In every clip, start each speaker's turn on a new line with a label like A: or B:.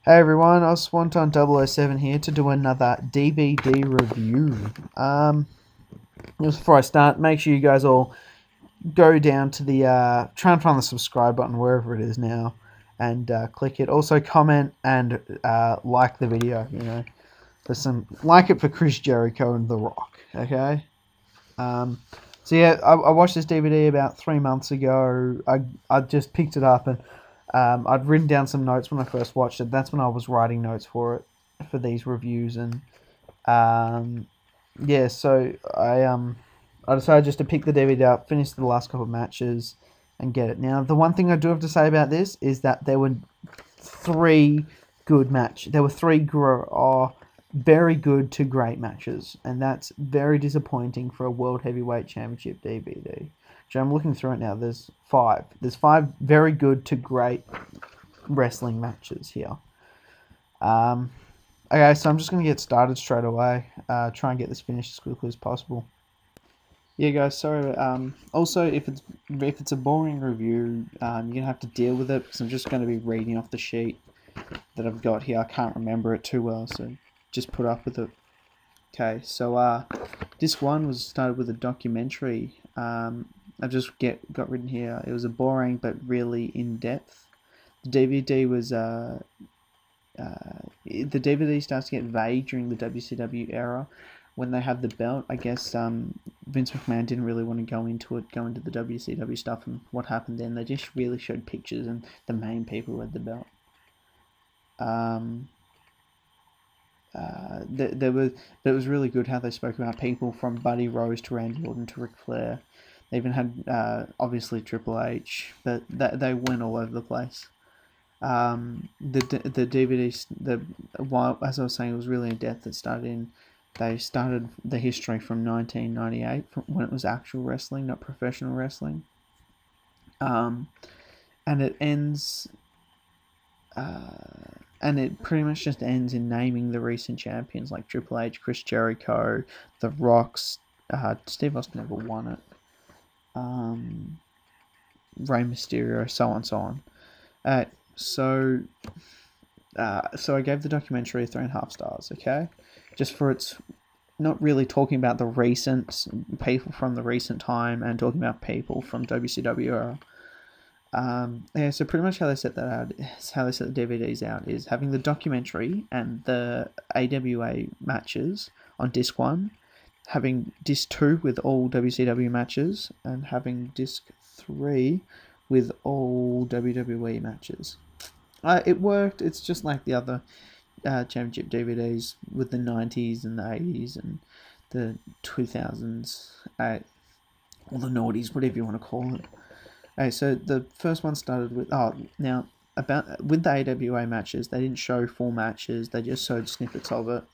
A: Hey everyone, I Swanton 007 here to do another DVD review. Just before I start, make sure you guys all go down to the, try and find the subscribe button wherever it is now, and click it. Also comment and like the video, like it for Chris Jericho and The Rock, okay? So yeah, I watched this DVD about 3 months ago. I just picked it up and I'd written down some notes when I first watched it. That's when I was writing notes for it, for these reviews, and yeah, so I decided just to pick the DVD up, finish the last couple of matches, and get it. Now, the one thing I do have to say about this is that there were three good matches. There were three very good to great matches, and that's very disappointing for a World Heavyweight Championship DVD. So I'm looking through it now. There's five. There's five very good to great wrestling matches here. Okay, so I'm just going to get started straight away. Try and get this finished as quickly as possible. Yeah, guys. Sorry. Also, if it's a boring review, you're gonna have to deal with it because I'm just going to be reading off the sheet that I've got here. I can't remember it too well, so just put up with it. Okay, so disc one was started with a documentary. I've just got written here. It was a boring but really in depth. The DVD was the DVD starts to get vague during the WCW era when they have the belt. I guess Vince McMahon didn't really want to go into the WCW stuff and what happened then. They just really showed pictures and the main people who had the belt. It was really good how they spoke about people from Buddy Rose to Randy Orton to Ric Flair. They even had obviously Triple H, but they went all over the place. The DVDs, as I was saying, it was really in depth. They started the history from 1998, when it was actual wrestling, not professional wrestling. And it ends. And it pretty much just ends in naming the recent champions like Triple H, Chris Jericho, The Rock's, Steve Austin never won it, Rey Mysterio, so on, so on. So I gave the documentary 3.5 stars, okay? Just for its not really talking about the recent people from the recent time and talking about people from WCW era. Yeah, so pretty much how they set that out, how they set the DVDs out, is having the documentary and the AWA matches on disc 1, having disc 2 with all WCW matches, and having disc 3 with all WWE matches. It worked. It's just like the other championship DVDs with the 90s and the 80s and the 2000s, or the noughties, whatever you want to call it. Okay, so the first one started with with the AWA matches, they didn't show full matches, they just showed snippets of it,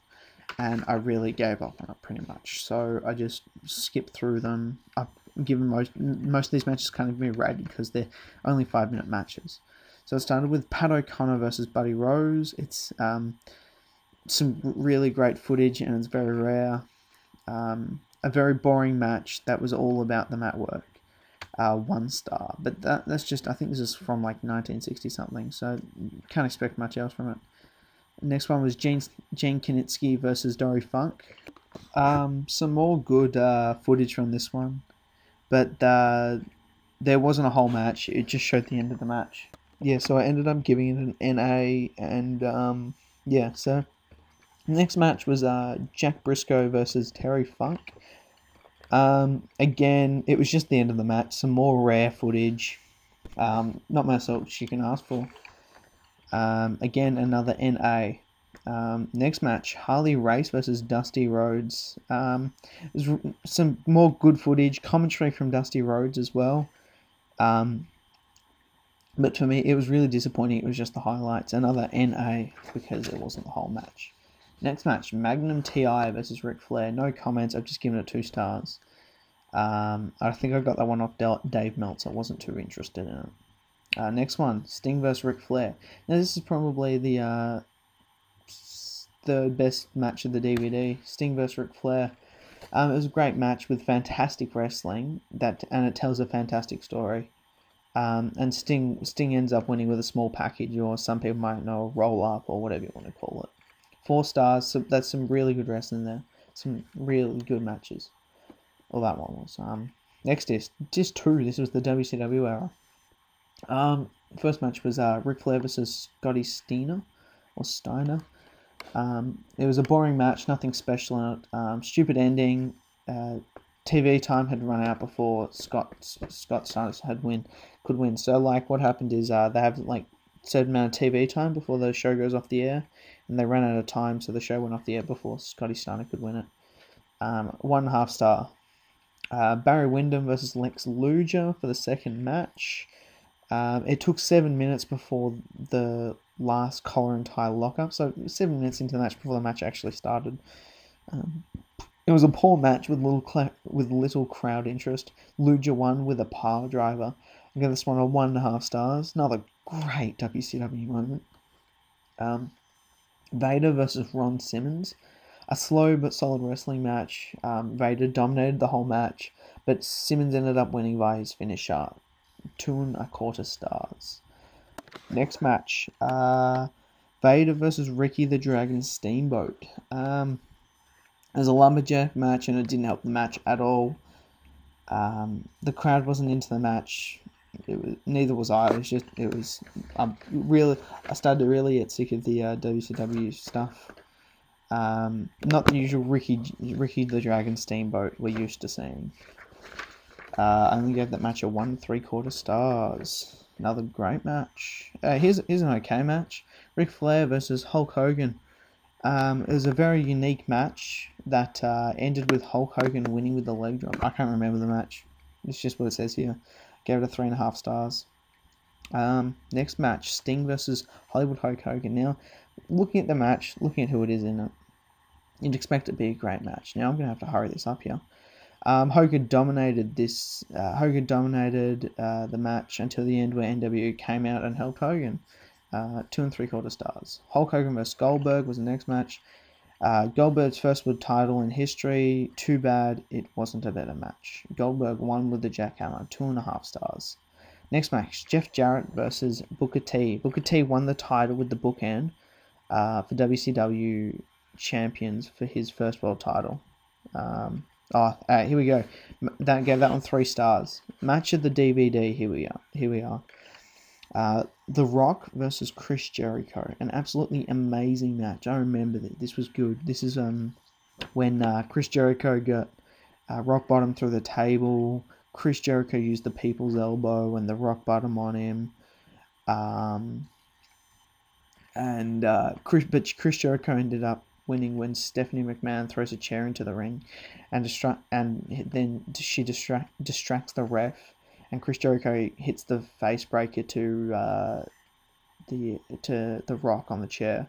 A: and I really gave up on it pretty much. So I just skipped through them. I've given most of these matches kind of be rated because they're only 5-minute matches. So it started with Pat O'Connor versus Buddy Rose. It's some really great footage and it's very rare. A very boring match that was all about the mat work. 1 star, but that's just, I think this is from like 1960 something, so can't expect much else from it. Next one was Gene Kinski versus Dory Funk. Some more good footage from this one, but there wasn't a whole match, it just showed the end of the match. Yeah, so I ended up giving it an NA, and yeah, so next match was Jack Brisco versus Terry Funk. Again, it was just the end of the match. Some more rare footage. Not much else you can ask for. Again, another NA. Next match, Harley Race versus Dusty Rhodes. There's some more good footage, commentary from Dusty Rhodes as well. But for me, it was really disappointing. It was just the highlights. Another NA because it wasn't the whole match. Next match, Magnum TA versus Ric Flair. No comments, I've just given it 2 stars. I think I got that one off Dave Meltzer. I wasn't too interested in it. Next one, Sting versus Ric Flair. Now this is probably the best match of the DVD. Sting versus Ric Flair. It was a great match with fantastic wrestling, and it tells a fantastic story. And Sting ends up winning with a small package, or some people might know a roll up, or whatever you want to call it. 4 stars. So that's some really good wrestling there. Some really good matches. Well, that one was. Next disc 2. This was the WCW era. First match was Ric Flair versus Steiner. It was a boring match, nothing special in it. Stupid ending. TV time had run out before Scott Steiner could win. So like what happened is they have like certain amount of TV time before the show goes off the air, and they ran out of time, so the show went off the air before Scotty Steiner could win it. 1.5 star. Barry Windham versus Lex Luger for the second match. It took 7 minutes before the last collar and tie lockup, so 7 minutes into the match before the match actually started. It was a poor match with little crowd interest. Luger won with a pile driver. I give this one a 1.5 stars. Another great WCW moment. Vader versus Ron Simmons. A slow but solid wrestling match. Vader dominated the whole match, but Simmons ended up winning via his finisher. 2.25 stars. Next match. Vader versus Ricky the Dragon Steamboat. It was a lumberjack match, and it didn't help the match at all. The crowd wasn't into the match. Neither was I. I started to really get sick of the WCW stuff. Not the usual Ricky the Dragon Steamboat we're used to seeing. I only gave that match a 1.75 stars. Another great match. Here's an okay match. Ric Flair versus Hulk Hogan. It was a very unique match that ended with Hulk Hogan winning with the leg drop. I can't remember the match. It's just what it says here. Gave it a 3.5 stars. Next match, Sting versus Hollywood Hulk Hogan. Now, looking at the match, looking at who it is in it, you'd expect it to be a great match. Now, I'm going to have to hurry this up here. Hogan dominated the match until the end, where NWA came out and helped Hogan. 2.75 stars. Hulk Hogan vs Goldberg was the next match. Goldberg's first world title in history. Too bad it wasn't a better match. Goldberg won with the jackhammer. 2.5 stars. Next match, Jeff Jarrett versus Booker T. Booker T won the title with the bookend for WCW Champions for his first world title. Here we go. Gave that one 3 stars. Match of the DVD. Here we are. The Rock versus Chris Jericho. An absolutely amazing match. I remember that. This was good. This is when Chris Jericho got rock bottom through the table. Chris Jericho used the people's elbow and the rock bottom on him. Chris Jericho ended up winning when Stephanie McMahon throws a chair into the ring, and then she distracts the ref, and Chris Jericho hits the face breaker to the Rock on the chair.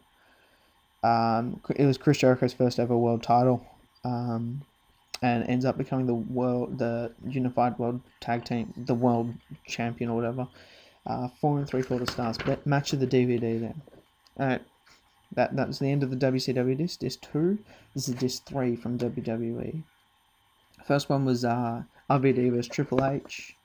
A: It was Chris Jericho's first ever world title, and ends up becoming the unified world tag team, the world champion or whatever. 4.75 stars. Match of the DVD then. Alright. That's the end of the WCW disc. Disc 2. This is disc 3 from WWE. First one was RVD vs Triple H.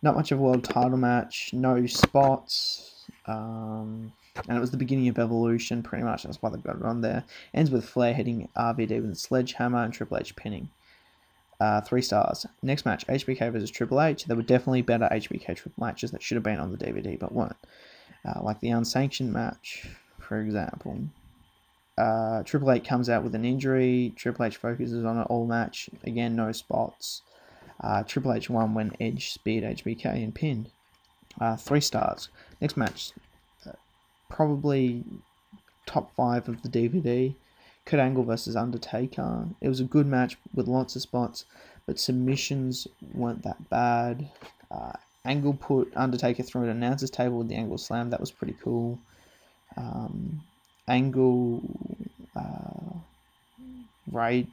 A: Not much of a world title match. No spots. And it was the beginning of Evolution, pretty much. That's why they got it on there. Ends with Flair hitting RVD with a sledgehammer and Triple H pinning. 3 stars. Next match, HBK vs Triple H. There were definitely better HBK Triple matches that should have been on the DVD, but weren't. Like the unsanctioned match, for example. Triple H comes out with an injury. Triple H focuses on it all match. Again, no spots. Triple H won when Edge speared HBK and pinned. 3 stars. Next match, probably top 5 of the DVD. Kurt Angle versus Undertaker. It was a good match with lots of spots, but submissions weren't that bad. Angle put Undertaker through an announcer's table with the Angle Slam. That was pretty cool. Angle right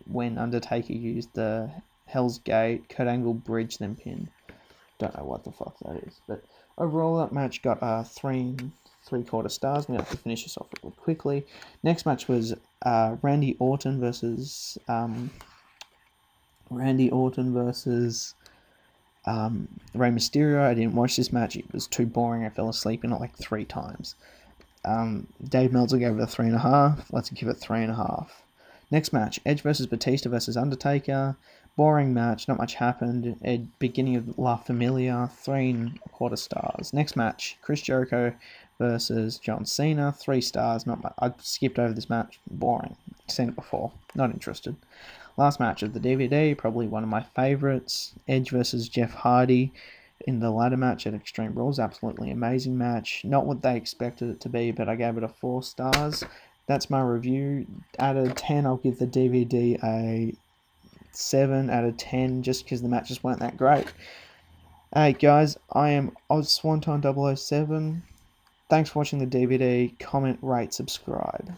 A: when Undertaker used the Hell's Gate. Kurt Angle bridged then pinned. Don't know what the fuck that is, but overall that match got 3.75 stars. We have to finish this off really quickly. Next match was Randy Orton versus Rey Mysterio, I didn't watch this match. It was too boring. I fell asleep in it like 3 times. Dave Meltzer gave it a 3.5. Let's give it 3.5. Next match, Edge versus Batista versus Undertaker. Boring match, not much happened. Beginning of La Familia, 3.25 stars. Next match, Chris Jericho versus John Cena, 3 stars. Not much. I skipped over this match. Boring. Seen it before. Not interested. Last match of the DVD, probably one of my favourites. Edge versus Jeff Hardy in the ladder match at Extreme Rules. Absolutely amazing match. Not what they expected it to be, but I gave it a 4 stars. That's my review. Out of 10, I'll give the DVD a 7 out of 10 just because the matches weren't that great. Hey guys, I am OzSwanton007. Thanks for watching the DVD. Comment, rate, subscribe.